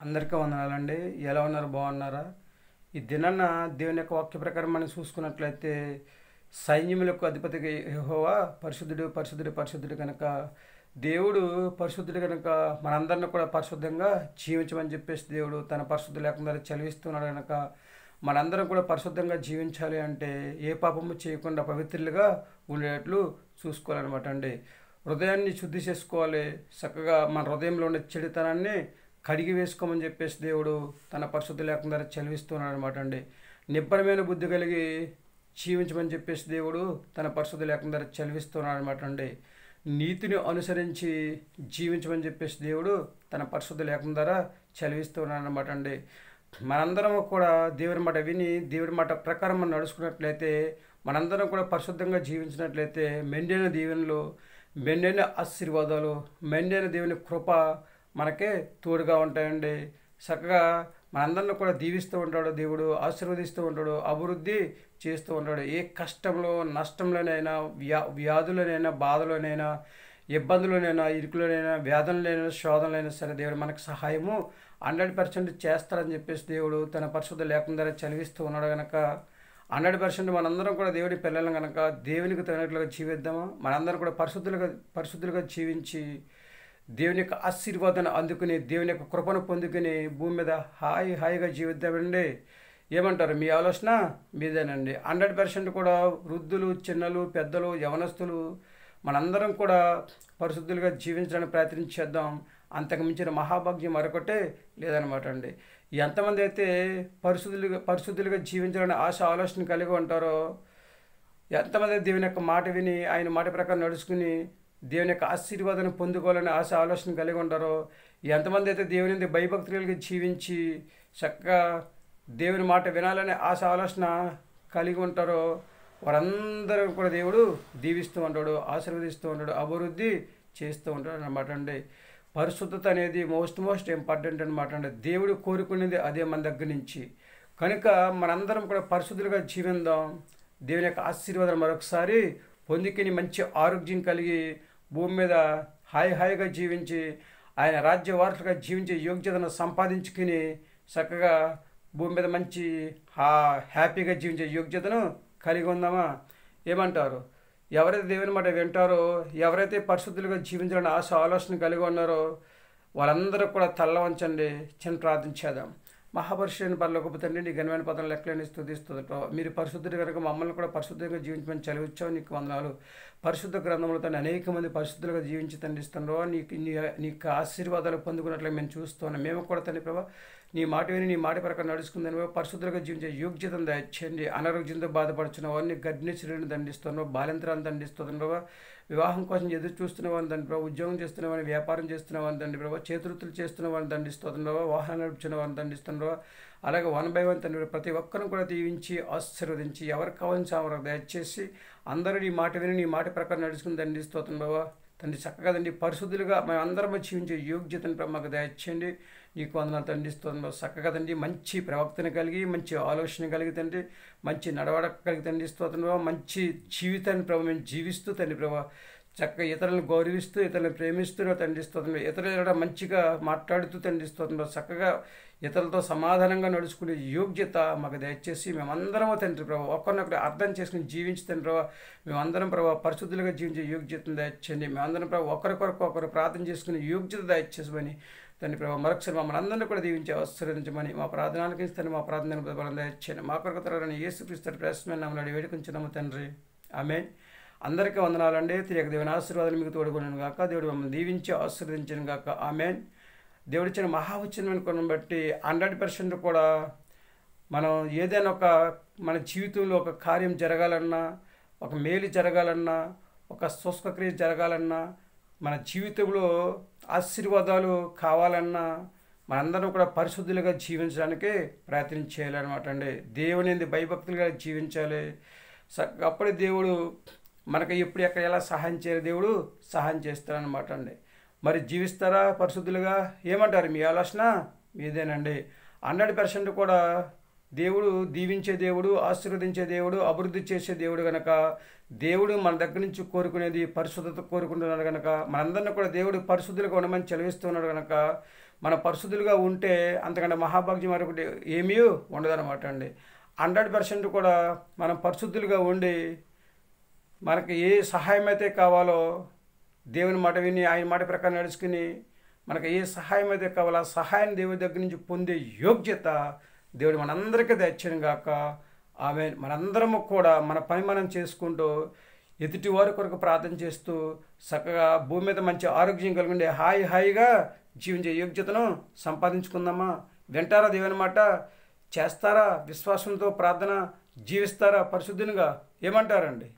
అందరికీ వందనాలండి. ఎలా ఉన్నారు? బాగున్నారా? ఈ దినాన్న దేవుని యొక్క వాక్య ప్రకారం మనం చూసుకున్నట్లయితే సైన్యములకు అధిపతిగా యెహోవా పరిశుద్ధుడు పరిశుద్ధుడు పరిశుద్ధుడు కనుక దేవుడు పరిశుద్ధుడు కనుక మనందరిని కూడా పరిశుద్ధంగా జీవించమని చెప్పేసి దేవుడు తన పరిశుద్ధ లేకుండా చదివిస్తున్నాడు కనుక మనందరం కూడా పరిశుద్ధంగా జీవించాలి అంటే ఏ పాపము చేయకుండా పవిత్రులుగా ఉండేటట్లు చూసుకోవాలన్నమాట అండి. హృదయాన్ని శుద్ధి చేసుకోవాలి. చక్కగా మన హృదయంలో ఉన్న చెడుతనాన్ని కడిగి వేసుకోమని చెప్పేసి దేవుడు తన పరిశుద్ధ లేకుండా చదివిస్తున్నాడు అనమాట అండి. నిబ్బరమైన బుద్ధి కలిగి జీవించమని చెప్పేసి దేవుడు తన పరిశుద్ధ లేకుండా చదివిస్తున్నాడు అనమాట అండి. నీతిని అనుసరించి జీవించమని చెప్పేసి దేవుడు తన పరిశుద్ధ లేఖనం ద్వారా చదివిస్తున్నాడు అనమాట అండి. మనందరం కూడా దేవుని మాట విని దేవుడి మాట ప్రకారం మనం నడుచుకున్నట్లయితే మనందరం కూడా పరిశుద్ధంగా జీవించినట్లయితే మెండైన దీవెనలు, మెండైన ఆశీర్వాదాలు, మెండైన దేవుని కృప మనకే తోడుగా ఉంటాయండి. చక్కగా మనందరిని కూడా దీవిస్తూ ఉంటాడు దేవుడు, ఆశీర్వదిస్తూ ఉంటాడు, అభివృద్ధి చేస్తూ ఉంటాడు. ఏ కష్టంలో నష్టంలోనైనా వ్యాధులనైనా బాధలోనైనా ఇబ్బందులనైనా ఇరుకులోనైనా వేదనలైనా శోధనలైనా సరే దేవుడు మనకు సహాయము 100% చేస్తాడని చెప్పేసి దేవుడు తన పరిశుద్ధ లేఖనం ద్వారా చదివిస్తూ ఉన్నాడు కనుక 100% మనందరం కూడా దేవుడి పిల్లలం కనుక దేవునికి తగినట్లుగా జీవిద్దాము. మనందరం కూడా పరిశుద్ధులుగా జీవించి దేవుని యొక్క ఆశీర్వాదాన్ని అందుకుని దేవుని యొక్క కృపను పొందుకుని భూమి మీద హాయిగా జీవిద్దామండి. ఏమంటారు? మీ ఆలోచన మీదేనండి. 100% కూడా వృద్ధులు, చిన్నలు, పెద్దలు, యవనస్తులు మనందరం కూడా పరిశుద్ధులుగా జీవించడానికి ప్రయత్నించేద్దాం. అంతకు మించిన మహాభాగ్యం మరొకటే లేదనమాట అండి. ఎంతమంది అయితే పరిశుద్ధులుగా జీవించాలని ఆలోచన కలిగి ఉంటారో, ఎంతమంది దేవుని యొక్క మాట విని ఆయన మాట ప్రకారం నడుచుకుని దేవుని యొక్క ఆశీర్వాదాన్ని పొందుకోవాలని ఆలోచన కలిగి ఉంటారో, ఎంతమంది అయితే దేవుని భయభక్తులుగా జీవించి చక్కగా దేవుని మాట వినాలనే ఆలోచన కలిగి ఉంటారో వారందరూ కూడా దేవుడు దీవిస్తూ ఉంటాడు, ఆశీర్వదిస్తూ ఉంటాడు, అభివృద్ధి చేస్తూ ఉంటాడు అనమాట అండి. పరిశుద్ధత అనేది మోస్ట్ ఇంపార్టెంట్ అనమాట అండి. దేవుడు కోరుకునేది అదే మన దగ్గర నుంచి. కనుక మనందరం కూడా పరిశుద్ధులుగా జీవిద్దాం. దేవుని యొక్క ఆశీర్వాదం మరొకసారి పొందుకుని మంచి ఆరోగ్యం కలిగి భూమి మీద హాయిగా జీవించి ఆయన రాజ్య వారసులుగా జీవించే యోగ్యతను సంపాదించుకుని చక్కగా భూమి మీద మంచి హ్యాపీగా జీవించే యోగ్యతను కలిగి ఉందామా? ఏమంటారు? ఎవరైతే దేవుని మాట వింటారో, ఎవరైతే పరిశుద్ధులుగా జీవించాలని ఆలోచన కలిగి ఉన్నారో వాళ్ళందరూ కూడా తల్ల వంచండి. చిన్న ప్రార్థన చేద్దాం. మహాపరిశుద్ధుని పరలోకపు తండ్రి, నీ ఘనమైన పదం లెక్కలేని స్తుతిస్తుంటాం. మీరు పరిశుద్ధుడు కనుక మమ్మల్ని కూడా పరిశుద్ధంగా జీవించమని చదివించావు. నీకు వందనాలు. పరిశుద్ధ గ్రంథంలో తను అనేక మంది పరిశుద్ధులుగా జీవించి తండ్రిస్తున్నారో నీకు ఆశీర్వాదాలు పొందుకున్నట్లు మేము చూస్తున్నాం. మేము కూడా తండ్రి ప్రభావ నీ మాట విని నీ మాట ప్రకారం నడుచుకుందని పరిశుద్ధులుగా జీవించే యోగ్యతను దయచేయండి. అనారోగ్యంతో బాధపడుతున్న వారిని గర్భిణీ స్త్రీలను దండిస్తున్నావు, బాలింతరాన్ని దండిస్తున్నావు, వివాహం కోసం ఎదురు చూస్తున్న వారిని తండ్రి ప్రభావ, ఉద్యోగం చేస్తున్న వారిని, వృత్తులు చేస్తున్న వారిని తండ్రి ప్రభావ, చేతివృత్తులు చేస్తున్న వారిని దండిస్తున్నావా, వాహనాలు నడుపుతున్న వారిని దండిస్తున్నావా, అలాగే 1 by 1 తండ్రి ప్రతి ఒక్కరిని కూడా దీవించి ఆశీర్వదించి ఎవరికి కావాల్సిన వారికి దయచేసి అందరూ నీ మాట విని నీ మాట ప్రకారం నడుచుకుని దండిస్తున్నావా తండ్రి. చక్కగా తండ్రి పరిశుద్ధులుగా మేము అందరం జీవించే యోగ్యతను మాకు దయచేయండి. నీకు వందనాలు తండ్రిస్తున్నావు. చక్కగా తండ్రి మంచి ప్రవక్తను కలిగి మంచి ఆలోచన కలిగి తండ్రి మంచి నడవడక కలిగి తండ్రిస్తున్నావా, మంచి జీవితాన్ని ప్రభావ మేము జీవిస్తూ తండ్రి ప్రభావ చక్కగా ఇతరులను గౌరవిస్తూ ఇతరులను ప్రేమిస్తూ తండ్రిస్తున్నావు. ఇతరులు మంచిగా మాట్లాడుతూ తండ్రిస్తున్నావు. చక్కగా ఇతరులతో సమాధానంగా నడుచుకునే యోగ్యత మాకు దయచేసి మేమందరము తండ్రి ప్రభావ ఒకరినొకరు అర్థం చేసుకుని జీవించి తండ్రి ప్రభావ మేమందరం ప్రభావ పరిశుద్ధులుగా జీవించే యోగ్యతను దయచేయండి. మేమందరం ప్రభావ ఒకరికొరకు ఒకరు ప్రార్థన చేసుకునే యోగ్యత దయచేసమని తండ్రి ప్రభావ మరొకసారి మమ్మల్ని అందరినీ కూడా దీవించి ఆశీర్వదించమని మా ప్రార్థనలకు ఇస్తాను. మా ప్రార్థన బలం దయచేయండి. మా కొరకు త్వరగా యేసుక్రీస్తు ప్రశ్న నమ్మని వేడుకుంటున్నాము తండ్రి. ఆమేన్. అందరికీ వందనాలండి. తిరిగి దేవుని ఆశీర్వాదాలు మీకు తోడుకున్నాను గాక. దేవుడు మమ్మల్ని దీవించి ఆశీర్వదించను గాక. ఆమేన్. దేవుడిచ్చిన మహావచనం కొను బట్టి 100% కూడా మనం ఏదైనా మన జీవితంలో ఒక కార్యం జరగాలన్నా, ఒక మేలు జరగాలన్నా, ఒక శుష్కక్రియ జరగాలన్నా, మన జీవితంలో ఆశీర్వాదాలు కావాలన్నా మనందరం కూడా పరిశుద్ధులుగా జీవించడానికి ప్రయత్నం చేయాలన్నమాట అండి. దేవుని భయభక్తులుగా జీవించాలి. అప్పుడే దేవుడు మనకు ఎప్పుడు ఎక్కడ ఎలా సహాయం చేయాలి దేవుడు సహాయం చేస్తారనమాట అండి. మరి జీవిస్తారా పరిశుద్ధులుగా? ఏమంటారు? మీ ఆలోచన మీదేనండి. 100% కూడా దేవుడు దీవించే దేవుడు, ఆశీర్వదించే దేవుడు, అభివృద్ధి చేసే దేవుడు కనుక దేవుడు మన దగ్గర నుంచి కోరుకునేది పరిశుద్ధత కోరుకుంటున్నాడు కనుక మనందరినీ కూడా దేవుడు పరిశుద్ధులుగా ఉండమని చదివిస్తున్నాడు కనుక మనం పరిశుద్ధులుగా ఉంటే అంతకంటే మహాభాగ్యం మరొకటి ఏమీ ఉండదన్నమాట అండి. 100% కూడా మనం పరిశుద్ధులుగా ఉండి మనకి ఏ సహాయం అయితే కావాలో దేవుని మాట విని ఆయన మాట ప్రకారం నడుచుకుని మనకు ఏ సహాయం అయితే కావాలో ఆ సహాయం దేవుడి దగ్గర నుంచి పొందే యోగ్యత దేవుడు మనందరికీ దయచేయను గాక. ఆమె మనందరము కూడా మన పని మనం చేసుకుంటూ ఎదుటి వారి కొరకు ప్రార్థన చేస్తూ చక్కగా భూమి మీద మంచి ఆరోగ్యం కలిగి ఉండే హాయిగా జీవించే యోగ్యతను సంపాదించుకుందామా? వింటారా దేవుని మాట? చేస్తారా? విశ్వాసంతో ప్రార్థన జీవిస్తారా పరిశుద్ధునిగా? ఏమంటారండి?